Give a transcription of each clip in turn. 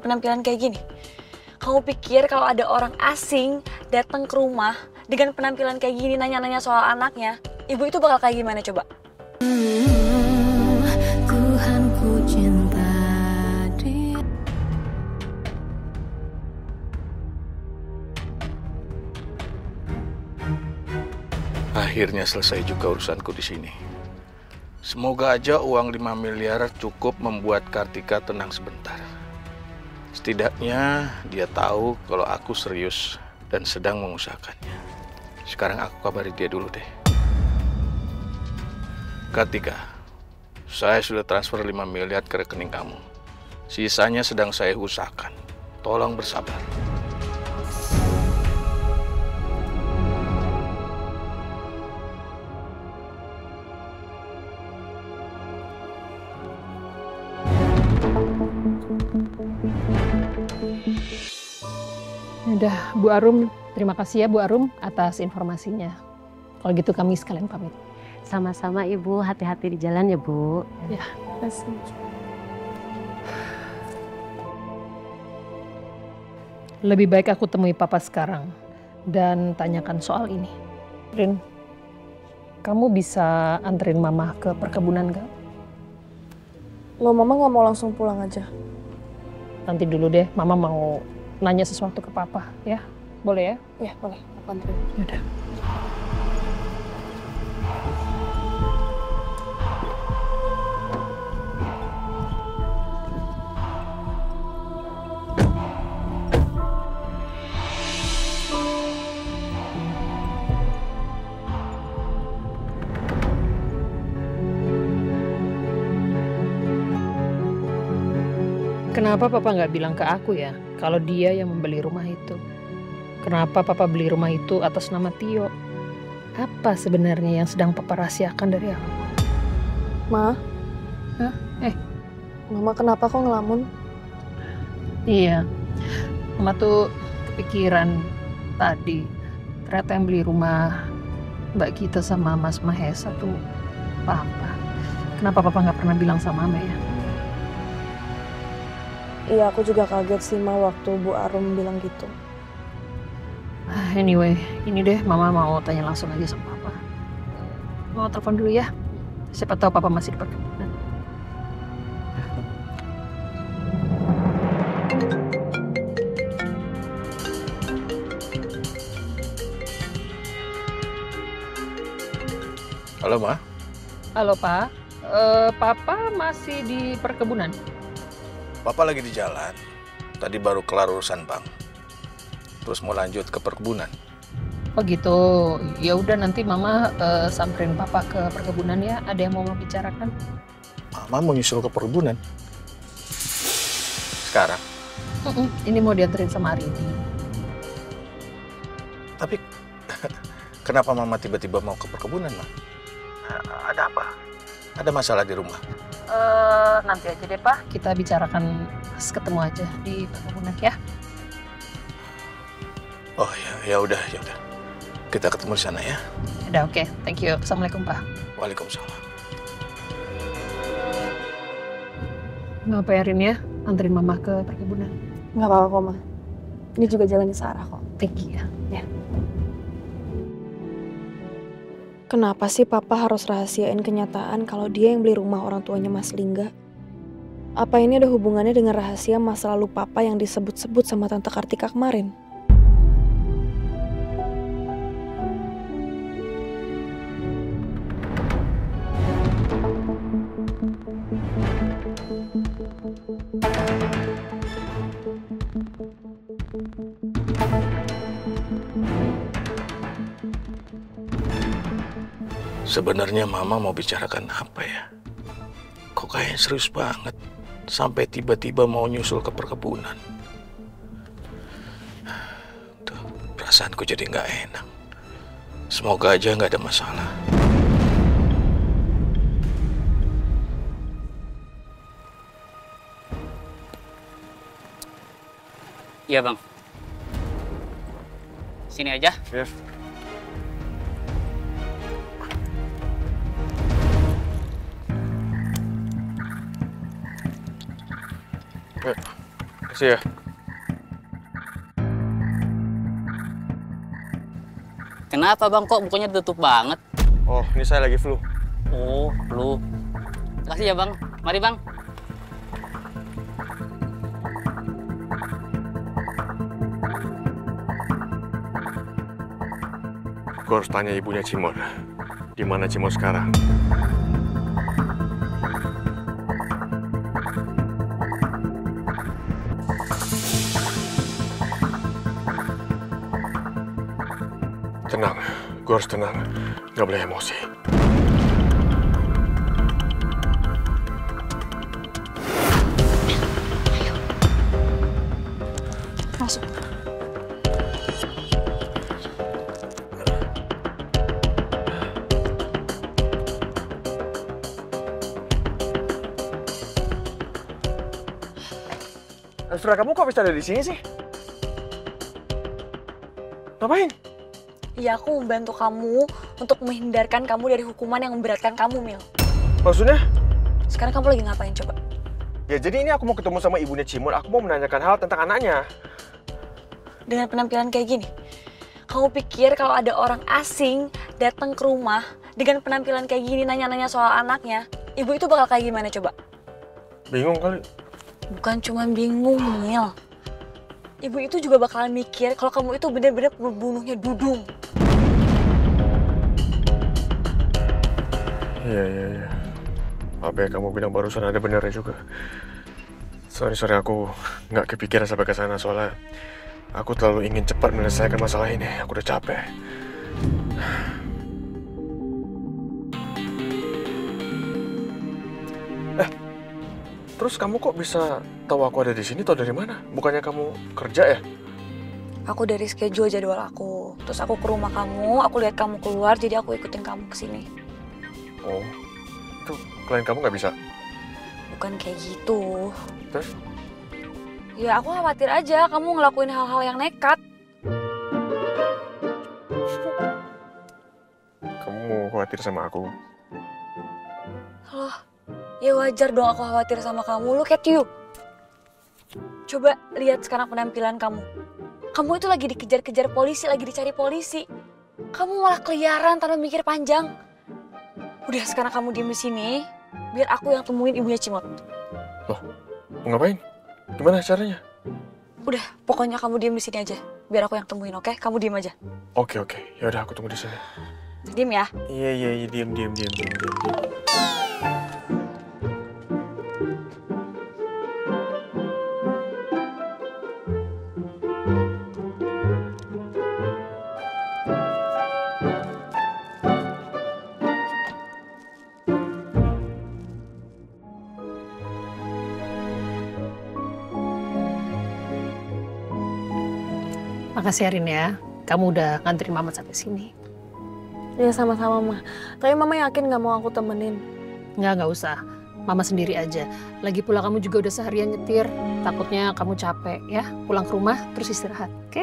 penampilan kayak gini? Kamu pikir kalau ada orang asing datang ke rumah dengan penampilan kayak gini nanya-nanya soal anaknya, ibu itu bakal kayak gimana coba? Tuhan ku cinta dia. Akhirnya selesai juga urusanku di sini. Semoga aja uang 5 miliar cukup membuat Kartika tenang sebentar. Setidaknya dia tahu kalau aku serius dan sedang mengusahakannya. Sekarang aku kabari dia dulu deh. Kartika, saya sudah transfer 5 miliar ke rekening kamu. Sisanya sedang saya usahakan. Tolong bersabar. Udah, Bu Arum, terima kasih ya Bu Arum atas informasinya. Kalau gitu kami sekalian pamit. Sama-sama Ibu, hati-hati di jalan ya Bu. Ya, terima kasih. Lebih baik aku temui Papa sekarang dan tanyakan soal ini. Rin, kamu bisa anterin Mama ke perkebunan gak? Loh, Mama nggak mau langsung pulang aja? Nanti dulu deh, Mama mau nanya sesuatu ke Papa, ya? Boleh ya? Ya, boleh. Aku anterin. Yaudah. Kenapa Papa nggak bilang ke aku ya, kalau dia yang membeli rumah itu? Kenapa Papa beli rumah itu atas nama Tio? Apa sebenarnya yang sedang Papa rahasiakan dari aku? Ma? Hah? Mama kenapa kok ngelamun? Iya, Mama tuh kepikiran tadi. Ternyata yang beli rumah Mbak Gita sama Mas Mahesa tuh Papa. Kenapa Papa nggak pernah bilang sama Mama ya? Iya, aku juga kaget sih, Ma, waktu Bu Arum bilang gitu. Anyway, ini deh Mama mau tanya langsung aja sama Papa. Mau telepon dulu ya. Siapa tahu Papa masih di perkebunan. Halo, Ma. Halo Pak, Papa masih di perkebunan? Papa lagi di jalan. Tadi baru kelar urusan bank. Terus mau lanjut ke perkebunan. Oh gitu. Ya udah nanti Mama samperin Papa ke perkebunan ya. Ada yang mau bicarakan? Mama mau nyusul ke perkebunan. Sekarang. Ini mau dianterin sama Arini. Tapi kenapa Mama tiba-tiba mau ke perkebunan, Ma? Ada apa? Ada masalah di rumah? Nanti aja deh Pak. Kita bicarakan pas ketemu aja di perkebunan ya. Oh ya udah. Kita ketemu di sana ya. Udah oke. Thank you. Assalamualaikum Pak. Waalaikumsalam. Nggak apa ya Rin ya? Anterin Mama ke perkebunan. Nggak apa-apa kok, Ma. Ini juga jalannya searah kok. Thank you ya. Kenapa sih Papa harus rahasiain kenyataan kalau dia yang beli rumah orang tuanya Mas Lingga? Apa ini ada hubungannya dengan rahasia masa lalu Papa yang disebut-sebut sama Tante Kartika kemarin? Sebenarnya Mama mau bicarakan apa ya? Kok kayaknya serius banget. Sampai tiba-tiba mau nyusul ke perkebunan. Tuh, perasaanku jadi nggak enak. Semoga aja nggak ada masalah. Iya Bang. Sini aja. Yes. Makasih ya. Kenapa bang, kok bukunya ditutup banget? Oh, ini saya lagi flu. Oh, lu. Makasih ya bang. Mari bang. Gue harus tanya ibunya Cimot. Di mana Cimot sekarang? Tenang, gue harus tenang. Gak boleh emosi. Masuk. Elvira, kamu kok bisa ada di sini sih? Ngapain? Ya aku membantu kamu untuk menghindarkan kamu dari hukuman yang memberatkan kamu, Mil. Maksudnya? Sekarang kamu lagi ngapain coba? Ya jadi ini aku mau ketemu sama ibunya Cimot. Aku mau menanyakan hal tentang anaknya. Dengan penampilan kayak gini, kamu pikir kalau ada orang asing datang ke rumah dengan penampilan kayak gini nanya-nanya soal anaknya, ibu itu bakal kayak gimana coba? Bingung kali. Bukan cuma bingung, Mil. Ibu itu juga bakalan mikir kalau kamu itu benar-benar pembunuhnya Dudung. Iya. Apa ya kamu bilang barusan ada benernya juga. Sorry aku nggak kepikiran sampai ke sana soalnya aku terlalu ingin cepat menyelesaikan masalah ini. Aku udah capek. Terus kamu kok bisa tahu aku ada di sini? Tahu dari mana? Bukannya kamu kerja ya? Aku dari schedule jadwal aku. Terus aku ke rumah kamu, aku lihat kamu keluar, jadi aku ikutin kamu ke sini. Oh, itu klien kamu nggak bisa? Bukan kayak gitu. Terus? Ya aku khawatir aja kamu ngelakuin hal-hal yang nekat. Kamu khawatir sama aku? Loh, ya wajar dong aku khawatir sama kamu. Look at you. Coba lihat sekarang penampilan kamu. Kamu itu lagi dikejar-kejar polisi, lagi dicari polisi. Kamu malah keliaran tanpa mikir panjang. Udah sekarang kamu diem di sini, biar aku yang temuin ibunya Cimot. Loh, mau ngapain? Gimana caranya? Udah, pokoknya kamu diem di sini aja. Biar aku yang temuin, oke? Kamu diem aja. Oke. Ya udah aku tunggu di sini. Diem ya. Iya, diam. Makasih Arin ya, kamu udah nganterin Mama sampai sini. Ya sama-sama, Ma. Tapi Mama yakin gak mau aku temenin? Nggak usah. Mama sendiri aja. Lagi pula kamu juga udah seharian nyetir. Takutnya kamu capek ya. Pulang ke rumah terus istirahat, oke?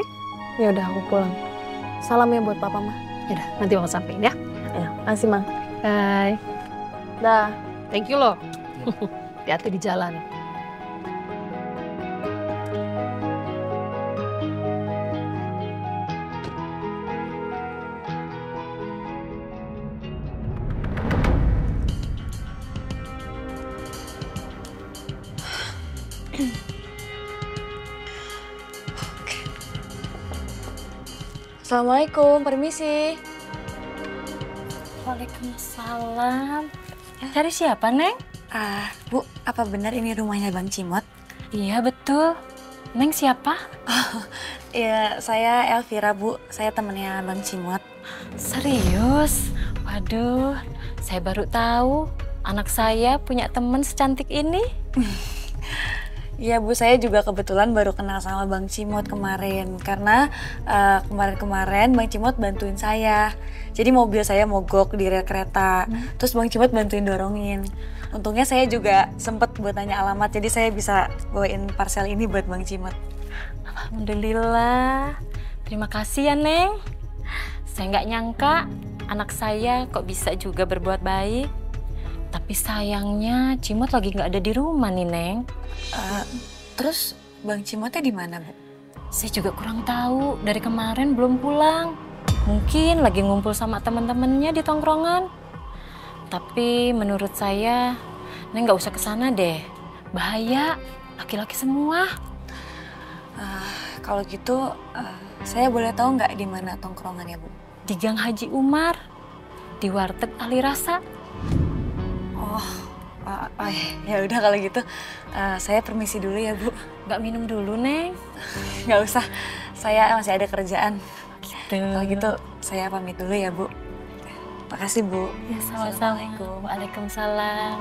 Ya udah aku pulang. Salam ya buat Papa, Ma. Yaudah, nanti Mama sampein ya. Ya, makasih, Ma. Bye. Dah. Thank you loh. Hati-hati di jalan. Assalamualaikum, permisi. Waalaikumsalam. Cari siapa, Neng? Bu, apa benar ini rumahnya Bang Cimot? Iya, betul. Neng siapa? Ya, saya Elvira, Bu. Saya temennya Bang Cimot. Serius? Waduh, saya baru tahu anak saya punya teman secantik ini. Iya Bu, saya juga kebetulan baru kenal sama Bang Cimot kemarin. Karena kemarin-kemarin Bang Cimot bantuin saya. Jadi mobil saya mogok di rel kereta. Terus Bang Cimot bantuin dorongin. Untungnya saya juga sempet buat tanya alamat. Jadi saya bisa bawain parcel ini buat Bang Cimot. Alhamdulillah. Terima kasih ya, Neng. Saya nggak nyangka anak saya kok bisa juga berbuat baik. Tapi sayangnya Cimot lagi nggak ada di rumah nih, Neng. Terus Bang Cimotnya di mana, Bu? Saya juga kurang tahu, dari kemarin belum pulang. Mungkin lagi ngumpul sama teman-temannya di tongkrongan. Tapi menurut saya, Neng nggak usah ke sana deh. Bahaya, laki-laki semua. Kalau gitu, saya boleh tahu nggak di mana tongkrongannya, Bu? Di Gang Haji Umar, di warteg ahli rasa. Ya udah kalau gitu, saya permisi dulu ya, Bu. Nggak minum dulu, Neng? Nggak usah, saya masih ada kerjaan. Gitu. Kalau gitu, saya pamit dulu ya, Bu. Makasih, Bu. Ya, sama-sama. Waalaikumsalam.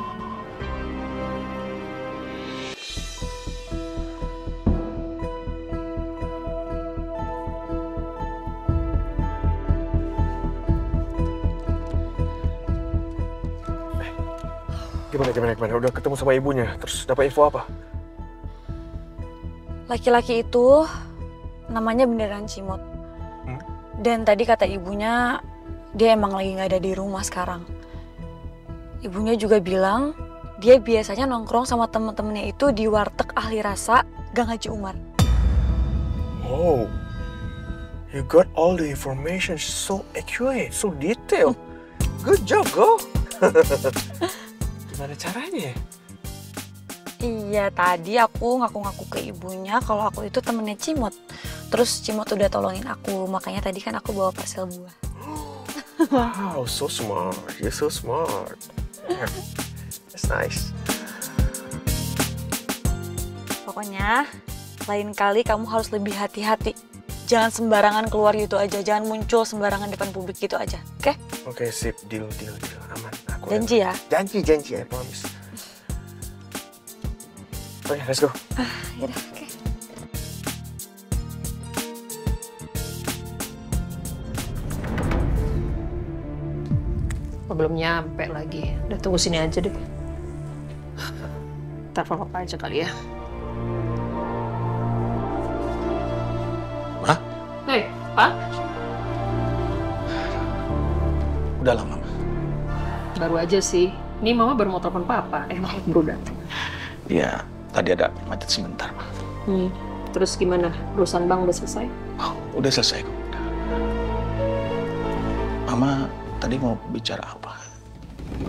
Gimana? Udah ketemu sama ibunya, terus dapat info apa? Laki-laki itu namanya beneran Cimot. Dan tadi kata ibunya, dia emang lagi nggak ada di rumah sekarang. Ibunya juga bilang, dia biasanya nongkrong sama temen-temennya itu di warteg ahli rasa Gang Haji Umar. Oh, you got all the information so accurate, so detailed. Good job, girl. Gimana caranya? Iya, tadi aku ngaku-ngaku ke ibunya kalau aku itu temennya Cimot. Terus Cimot udah tolongin aku, makanya tadi kan aku bawa parcel buah. Wow, so smart. You're so smart. Yeah. That's nice. Pokoknya, lain kali kamu harus lebih hati-hati. Jangan sembarangan keluar gitu aja, jangan muncul sembarangan depan publik gitu aja, oke? Oke, sip. Deal. Aman. Janji ya? Janji, I promise. Oke, let's go. Yaudah, oke. Belum nyampe lagi. Udah tunggu sini aja deh. Telepon papa aja kali ya. Ma? Hei, Pak. Udah lama, Ma. Baru aja sih. Ini mama baru mau telepon papa. Mama baru datang. Iya, tadi ada macet sebentar, Ma. Terus gimana? Urusan bank udah selesai? Oh, udah selesai kok. Mama tadi mau bicara apa?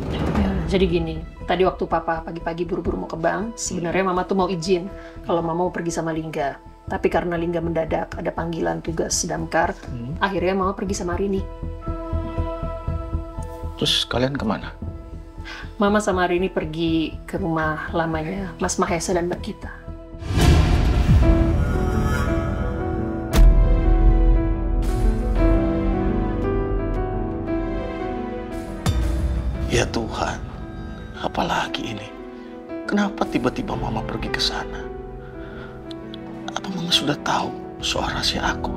Ya, jadi gini, tadi waktu papa pagi-pagi buru-buru mau ke bank, sebenarnya mama tuh mau izin kalau mama mau pergi sama Lingga. Tapi karena Lingga mendadak ada panggilan tugas damkar, akhirnya mama pergi sama Rini. Terus kalian kemana? Mama sama Rini pergi ke rumah lamanya Mas Mahesa dan Mbak Gita. Ya Tuhan, apalagi ini? Kenapa tiba-tiba Mama pergi ke sana? Apa Mama sudah tahu soal rahasia aku?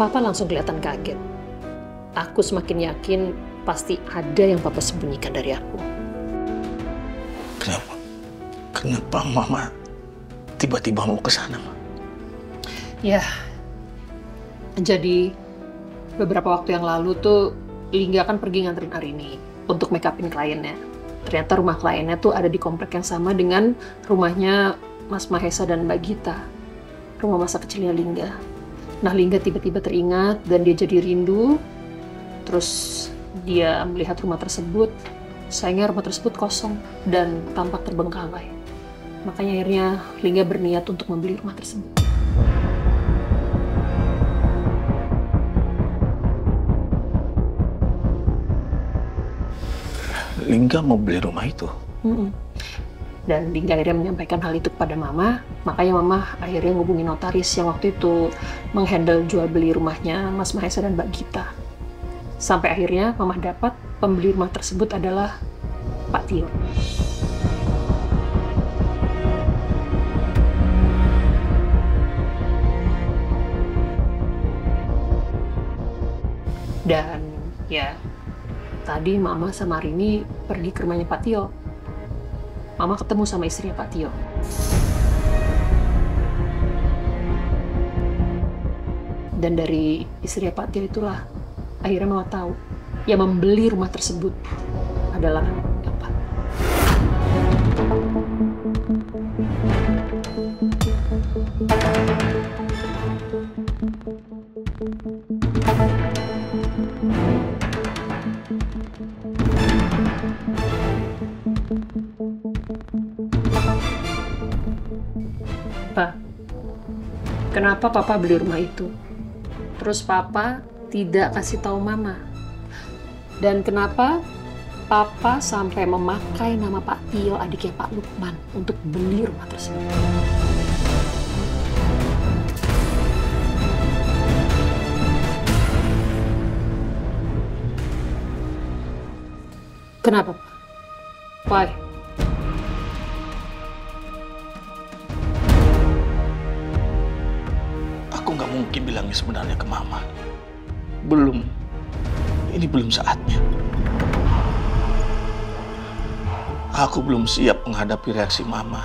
Papa langsung kelihatan kaget. Aku semakin yakin pasti ada yang Papa sembunyikan dari aku. Kenapa Mama tiba-tiba mau ke sana, Ma? Ya, jadi beberapa waktu yang lalu tuh Lingga kan pergi nganterin Arini untuk make upin kliennya. Ternyata rumah kliennya tuh ada di komplek yang sama dengan rumahnya Mas Mahesa dan Mbak Gita. Rumah masa kecilnya Lingga. Nah, Lingga tiba-tiba teringat dan dia jadi rindu. Terus dia melihat rumah tersebut, sayangnya rumah tersebut kosong dan tampak terbengkalai. Makanya akhirnya Lingga berniat untuk membeli rumah tersebut. Lingga mau beli rumah itu? Dan Lingga akhirnya menyampaikan hal itu kepada Mama, makanya Mama akhirnya ngubungi notaris yang waktu itu menghandle jual beli rumahnya Mas Mahesa dan Mbak Gita. Sampai akhirnya Mama dapat pembeli rumah tersebut adalah Pak Tio. Dan ya, tadi Mama sama Rini pergi ke rumahnya Pak Tio. Mama ketemu sama istrinya Pak Tio. Dan dari istrinya Pak Tio itulah akhirnya Mama tahu yang membeli rumah tersebut adalah Bapak. kenapa papa beli rumah itu. Terus papa tidak kasih tahu mama. Dan kenapa papa sampai memakai nama Pak Tio, adiknya Pak Lukman, untuk beli rumah tersebut. Kenapa, Pak? Why? Aku nggak mungkin bilangnya sebenarnya ke Mama. Belum. Ini belum saatnya. Aku belum siap menghadapi reaksi Mama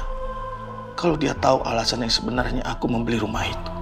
kalau dia tahu alasan yang sebenarnya aku membeli rumah itu.